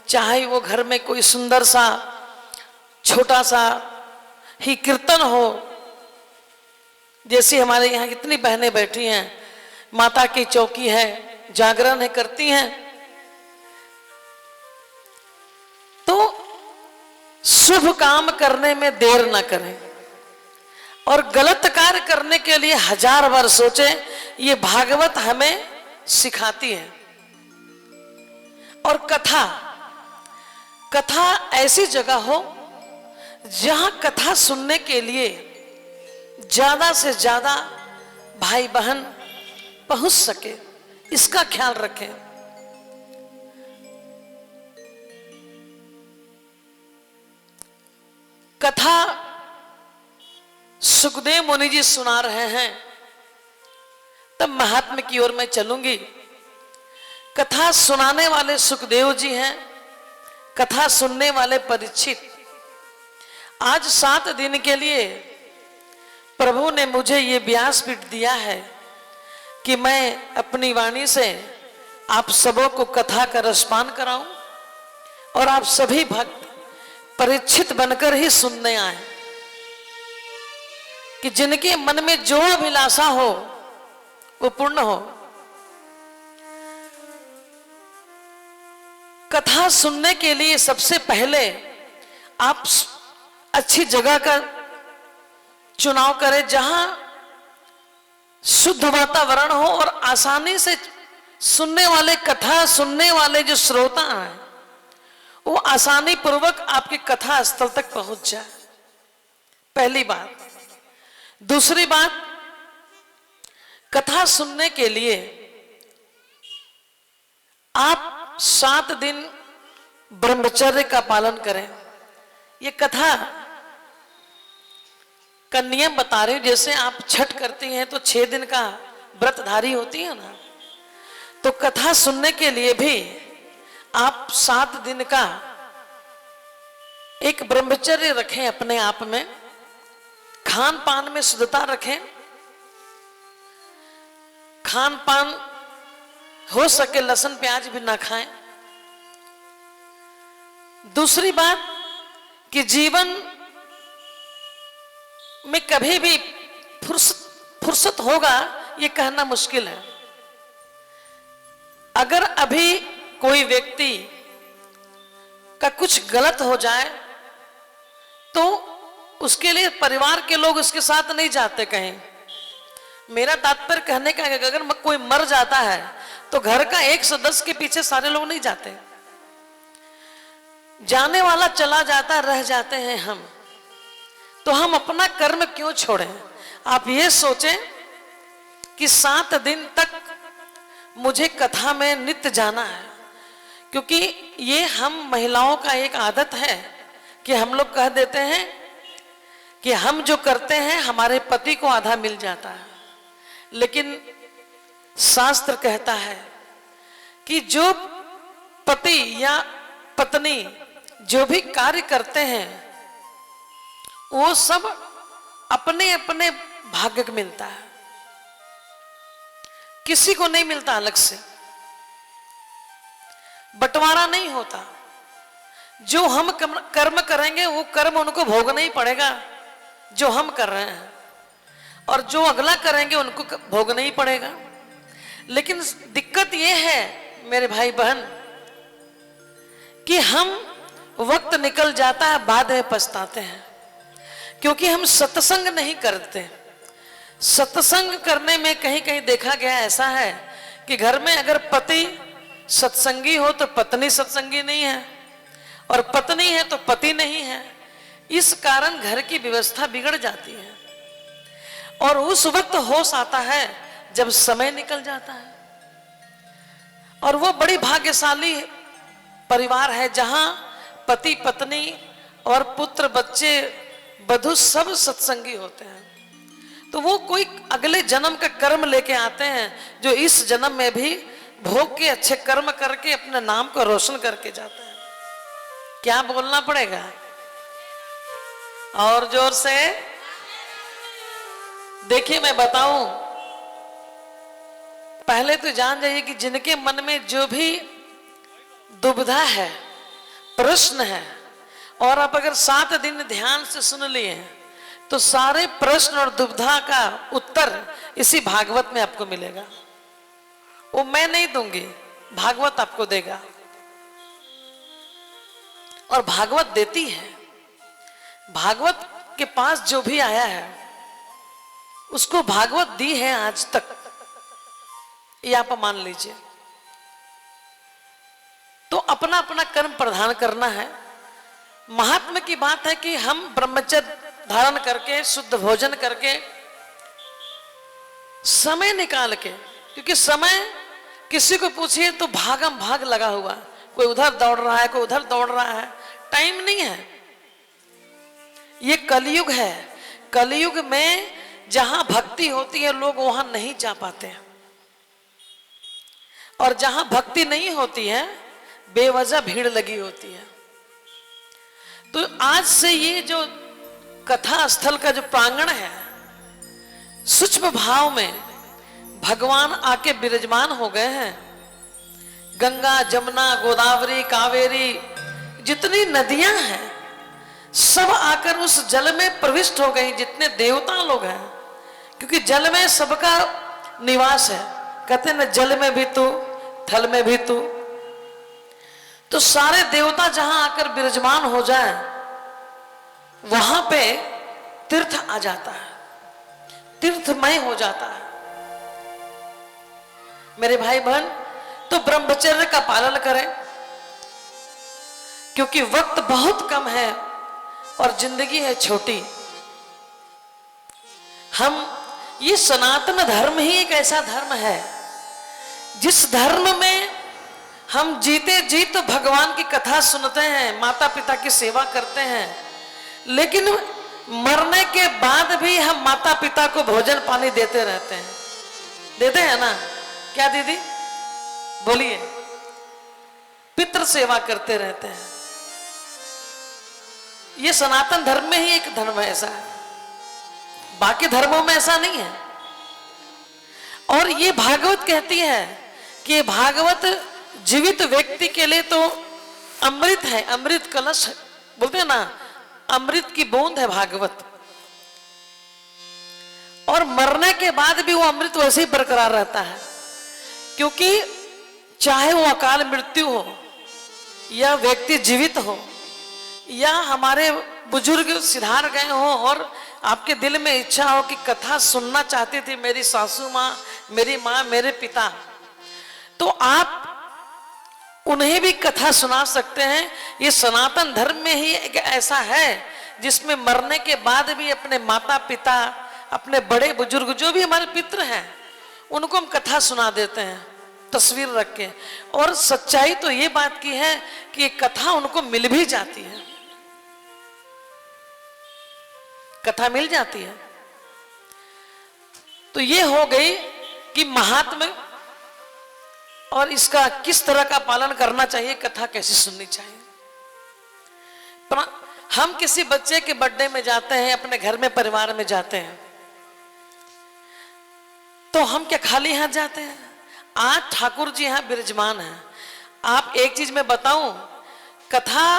चाहे वो घर में कोई सुंदर सा छोटा सा ही कीर्तन हो, जैसे हमारे यहाँ कितनी बहनें बैठी हैं, माता की चौकी है, जागरण है, करती हैं, तो शुभ काम करने में देर ना करें और गलत कार्य करने के लिए 1000 बार सोचें। ये भागवत हमें सिखाती है। और कथा ऐसी जगह हो जहां कथा सुनने के लिए ज्यादा से ज्यादा भाई बहन पहुंच सके, इसका ख्याल रखें। कथा सुखदेव मुनि जी सुना रहे हैं, तब महात्मा की ओर मैं चलूंगी। कथा सुनाने वाले सुखदेव जी हैं, कथा सुनने वाले परीक्षित। आज 7 दिन के लिए प्रभु ने मुझे ये व्यासपीठ दिया है कि मैं अपनी वाणी से आप सबों को कथा का रसपान कराऊं और आप सभी भक्त परीक्षित बनकर ही सुनने आए कि जिनके मन में जो अभिलाषा हो वो पूर्ण हो। कथा सुनने के लिए सबसे पहले आप अच्छी जगह का चुनाव करें जहां शुद्ध वातावरण हो और आसानी से सुनने वाले, कथा सुनने वाले जो श्रोता हैं वो आसानी पूर्वक आपकी कथा स्थल तक पहुंच जाए, पहली बात। दूसरी बात, कथा सुनने के लिए आप 7 दिन ब्रह्मचर्य का पालन करें। ये कथा का नियम बता रही हूं। जैसे आप छठ करती हैं तो 6 दिन का व्रतधारी होती है ना, तो कथा सुनने के लिए भी आप 7 दिन का एक ब्रह्मचर्य रखें अपने आप में। खान पान में शुद्धता रखें, खान पान हो सके लहसुन प्याज भी ना खाएं। दूसरी बात कि जीवन में कभी भी फुर्सत होगा ये कहना मुश्किल है। अगर अभी कोई व्यक्ति का कुछ गलत हो जाए तो उसके लिए परिवार के लोग उसके साथ नहीं जाते कहीं। मेरा तात्पर्य कहने का है कि अगर कोई मर जाता है तो घर का एक सदस्य के पीछे सारे लोग नहीं जाते, जाने वाला चला जाता, रह जाते हैं हम। तो हम अपना कर्म क्यों छोड़ें? आप ये सोचें कि 7 दिन तक मुझे कथा में नित्य जाना है, क्योंकि ये हम महिलाओं का एक आदत है कि हम लोग कह देते हैं कि हम जो करते हैं हमारे पति को आधा मिल जाता है, लेकिन शास्त्र कहता है कि जो पति या पत्नी जो भी कार्य करते हैं वो सब अपने अपने भाग्य को मिलता है, किसी को नहीं मिलता अलग से, बंटवारा नहीं होता। जो हम कर्म करेंगे वो कर्म उनको भोगना ही पड़ेगा जो हम कर रहे हैं, और जो अगला करेंगे उनको भोगना ही पड़ेगा। लेकिन दिक्कत ये है मेरे भाई बहन कि हम वक्त निकल जाता है, बाद में पछताते हैं, क्योंकि हम सत्संग नहीं करते। सत्संग करने में कहीं कहीं देखा गया ऐसा है कि घर में अगर पति सत्संगी हो तो पत्नी सत्संगी नहीं है, और पत्नी है तो पति नहीं है। इस कारण घर की व्यवस्था बिगड़ जाती है, और उस वक्त होश आता है जब समय निकल जाता है। और वो बड़ी भाग्यशाली परिवार है जहां पति पत्नी और पुत्र बच्चे वधू सब सत्संगी होते हैं। तो वो कोई अगले जन्म का कर्म लेके आते हैं जो इस जन्म में भी भोग के अच्छे कर्म करके अपने नाम को रोशन करके जाते हैं। क्या बोलना पड़ेगा और जोर से? देखिए मैं बताऊं, पहले तो जान जाइए कि जिनके मन में जो भी दुविधा है प्रश्न है, और आप अगर 7 दिन ध्यान से सुन लिए तो सारे प्रश्न और दुविधा का उत्तर इसी भागवत में आपको मिलेगा। वो मैं नहीं दूंगी, भागवत आपको देगा। और भागवत देती है। भागवत के पास जो भी आया है उसको भागवत दी है आज तक, ये आप मान लीजिए। तो अपना अपना कर्म प्रधान करना है। महात्मा की बात है कि हम ब्रह्मचर्य धारण करके, शुद्ध भोजन करके, समय निकाल के, क्योंकि समय किसी को पूछिए तो भागम भाग लगा हुआ, कोई उधर दौड़ रहा है, कोई उधर दौड़ रहा है, टाइम नहीं है। ये कलयुग है। कलयुग में जहां भक्ति होती है लोग वहां नहीं जा पाते हैं, और जहां भक्ति नहीं होती है बेवजह भीड़ लगी होती है। तो आज से ये जो कथा स्थल का जो प्रांगण है, सूक्ष्म भाव में भगवान आके विराजमान हो गए हैं। गंगा, जमुना, गोदावरी, कावेरी, जितनी नदियां हैं सब आकर उस जल में प्रविष्ट हो गई, जितने देवता लोग हैं, क्योंकि जल में सबका निवास है। कहते हैं ना, जल में भी तू, थल में भी तू। तो सारे देवता जहां आकर विराजमान हो जाए वहां पे तीर्थ आ जाता है, तीर्थमय हो जाता है। मेरे भाई बहन, तो ब्रह्मचर्य का पालन करें, क्योंकि वक्त बहुत कम है और जिंदगी है छोटी। हम ये सनातन धर्म ही एक ऐसा धर्म है जिस धर्म में हम जीते जी तो भगवान की कथा सुनते हैं, माता पिता की सेवा करते हैं, लेकिन मरने के बाद भी हम माता पिता को भोजन पानी देते रहते हैं। देते हैं ना? क्या दीदी बोलिए? पितृ सेवा करते रहते हैं। ये सनातन धर्म में ही एक धर्म ऐसा है, बाकी धर्मों में ऐसा नहीं है। और ये भागवत कहती है कि भागवत जीवित व्यक्ति के लिए तो अमृत है, अमृत कलश है, बोलते हैं ना, अमृत की बूंद है भागवत। और मरने के बाद भी वो अमृत वैसे ही बरकरार रहता है, क्योंकि चाहे वो अकाल मृत्यु हो या व्यक्ति जीवित हो या हमारे बुजुर्ग सिधार गए हो और आपके दिल में इच्छा हो कि कथा सुनना चाहती थी मेरी सासू माँ, मेरी माँ, मेरे पिता, तो आप उन्हें भी कथा सुना सकते हैं। ये सनातन धर्म में ही एक ऐसा है जिसमें मरने के बाद भी अपने माता पिता, अपने बड़े बुजुर्ग, जो भी हमारे पितृ हैं, उनको हम कथा सुना देते हैं तस्वीर रख के। और सच्चाई तो ये बात की है कि ये कथा उनको मिल भी जाती है, कथा मिल जाती है। तो ये हो गई कि महात्म्य और इसका किस तरह का पालन करना चाहिए, कथा कैसे सुननी चाहिए। हम किसी बच्चे के बर्थडे में जाते हैं, अपने घर में परिवार में जाते हैं, तो हम क्या खाली हाथ जाते हैं? आज ठाकुर जी यहां विराजमान हैं। आप एक चीज मैं बताऊं, कथा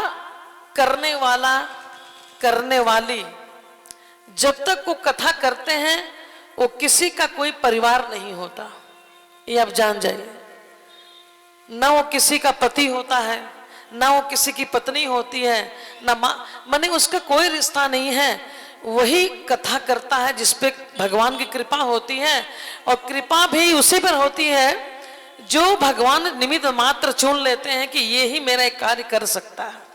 करने वाला, करने वाली, जब तक वो कथा करते हैं वो किसी का कोई परिवार नहीं होता, ये आप जान जाइए। न वो किसी का पति होता है, न वो किसी की पत्नी होती है, न माने उसका कोई रिश्ता नहीं है। वही कथा करता है जिसपे भगवान की कृपा होती है, और कृपा भी उसी पर होती है जो भगवान निमित्त मात्र चुन लेते हैं कि ये ही मेरा एक कार्य कर सकता है।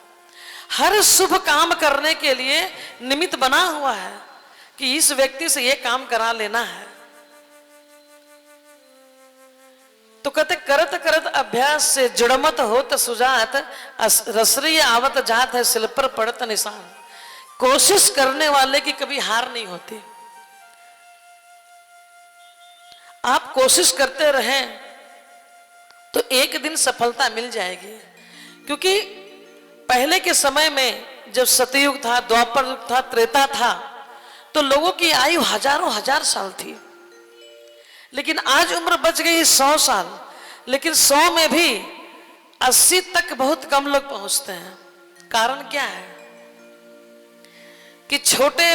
हर शुभ काम करने के लिए निमित्त बना हुआ है कि इस व्यक्ति से ये काम करा लेना है। तो कहते करत करत अभ्यास से जुड़मत होत सुजात, रसरी आवत जात है सिल पर पड़त निशान। कोशिश करने वाले की कभी हार नहीं होती। आप कोशिश करते रहें तो एक दिन सफलता मिल जाएगी। क्योंकि पहले के समय में जब सतयुग था, द्वापर युग था, त्रेता था, तो लोगों की आयु हजारों हजार साल थी। लेकिन आज उम्र बच गई 100 साल, लेकिन 100 में भी 80 तक बहुत कम लोग पहुंचते हैं। कारण क्या है कि छोटे